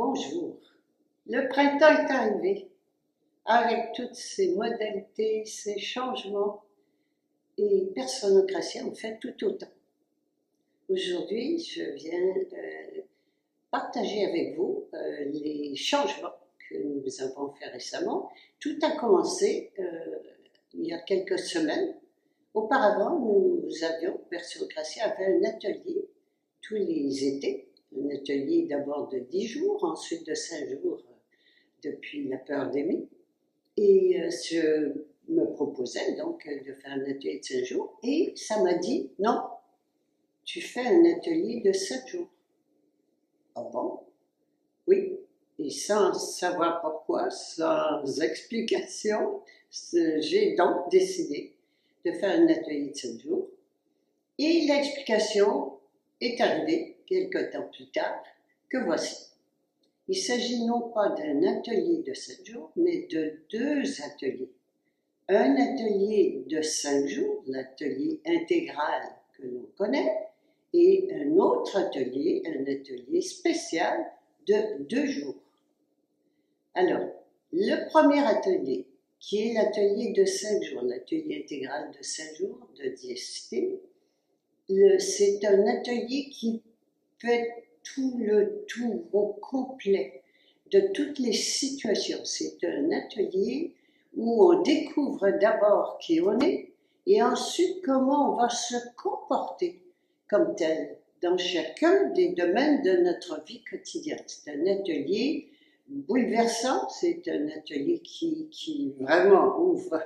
Bonjour. Le printemps est arrivé, avec toutes ses modalités, ses changements, et Personnocratie en fait tout autant. Aujourd'hui, je viens partager avec vous les changements que nous avons fait récemment. Tout a commencé il y a quelques semaines. Auparavant, Personnocratie avait un atelier tous les étés. Un atelier d'abord de 10 jours, ensuite de 5 jours depuis la pandémie. Et je me proposais donc de faire un atelier de 5 jours. Et ça m'a dit, non, tu fais un atelier de 7 jours. Ah bon? Oui. Et sans savoir pourquoi, sans explication, j'ai donc décidé de faire un atelier de 7 jours. Et l'explication est arrivée quelque temps plus tard, que voici. Il s'agit non pas d'un atelier de 7 jours, mais de 2 ateliers. Un atelier de 5 jours, l'atelier intégral que l'on connaît, et un autre atelier, un atelier spécial de 2 jours. Alors, le premier atelier, qui est l'atelier de 5 jours, l'atelier intégral de 5 jours de diécité, c'est un atelier qui fait tout le tour au complet de toutes les situations. C'est un atelier où on découvre d'abord qui on est et ensuite comment on va se comporter comme tel dans chacun des domaines de notre vie quotidienne. C'est un atelier bouleversant, c'est un atelier qui vraiment ouvre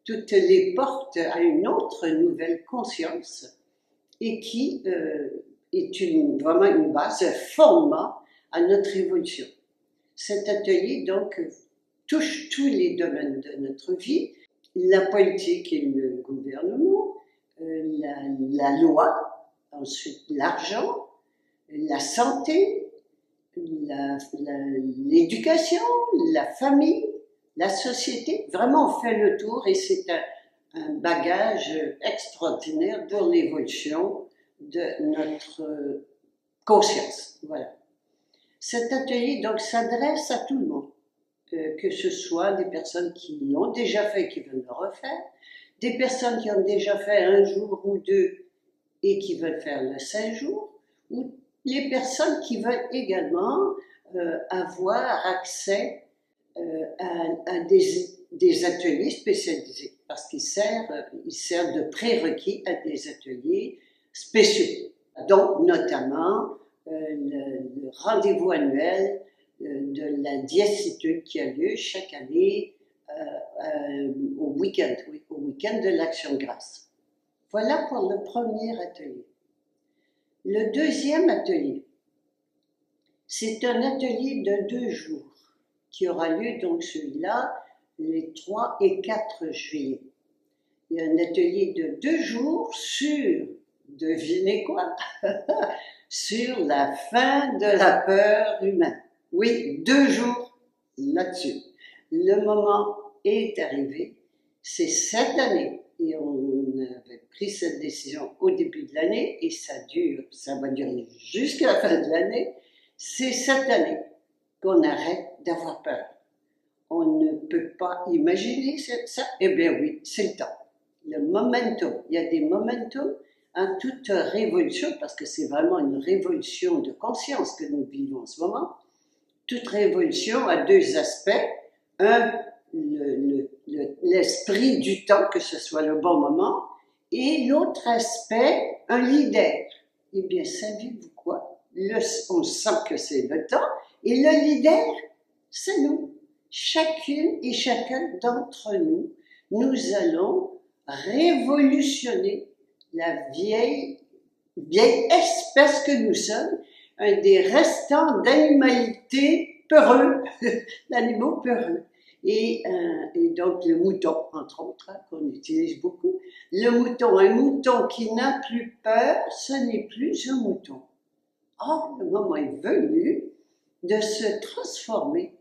toutes les portes à une autre nouvelle conscience et qui est vraiment une base, un fondement à notre évolution. Cet atelier, donc, touche tous les domaines de notre vie, la politique et le gouvernement, la loi, ensuite l'argent, la santé, l'éducation, la famille, la société. Vraiment, on fait le tour et c'est un bagage extraordinaire pour l'évolution de notre conscience. Voilà. Cet atelier donc s'adresse à tout le monde, que ce soit des personnes qui l'ont déjà fait et qui veulent le refaire, des personnes qui ont déjà fait 1 jour ou 2 et qui veulent faire le 5 jours, ou les personnes qui veulent également avoir accès à des ateliers spécialisés, parce qu'il sert de prérequis à des ateliers spéciaux, dont notamment le rendez-vous annuel de la diécitude qui a lieu chaque année au week-end de l'Action de Grâce. Voilà pour le premier atelier. Le deuxième atelier, c'est un atelier de 2 jours qui aura lieu, donc celui-là, les 3 et 4 juillet. Il y a un atelier de 2 jours sur, devinez quoi, sur la fin de la peur humaine. Oui, 2 jours là-dessus. Le moment est arrivé, c'est cette année, et on avait pris cette décision au début de l'année, et ça va durer jusqu'à la fin de l'année. C'est cette année qu'on arrête d'avoir peur. On ne peut pas imaginer ça. Eh bien oui, c'est le temps. Le momentum, il y a des momentum en toute révolution, parce que c'est vraiment une révolution de conscience que nous vivons en ce moment. Toute révolution a 2 aspects. Un, l'esprit du temps, que ce soit le bon moment, et l'autre aspect, un leader. Eh bien, savez-vous quoi? On sent que c'est le temps, et le leader, c'est nous. Chacune et chacun d'entre nous, nous allons révolutionner la vieille espèce que nous sommes, un des restants d'animalité peureux, d'animaux peureux. Et donc le mouton, entre autres, qu'on utilise beaucoup. Le mouton, un mouton qui n'a plus peur, ce n'est plus un mouton. Or, le moment est venu de se transformer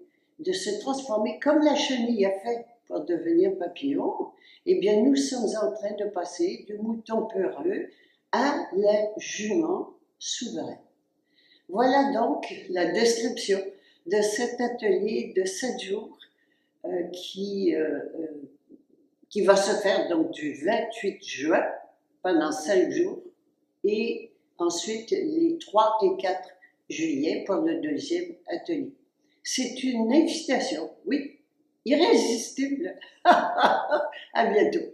comme la chenille a fait pour devenir papillon. Eh bien, nous sommes en train de passer du mouton peureux à la jument souveraine. Voilà donc la description de cet atelier de 7 jours qui va se faire donc du 28 juin pendant 5 jours et ensuite les 3 et 4 juillet pour le deuxième atelier. C'est une invitation, oui, irrésistible. À bientôt.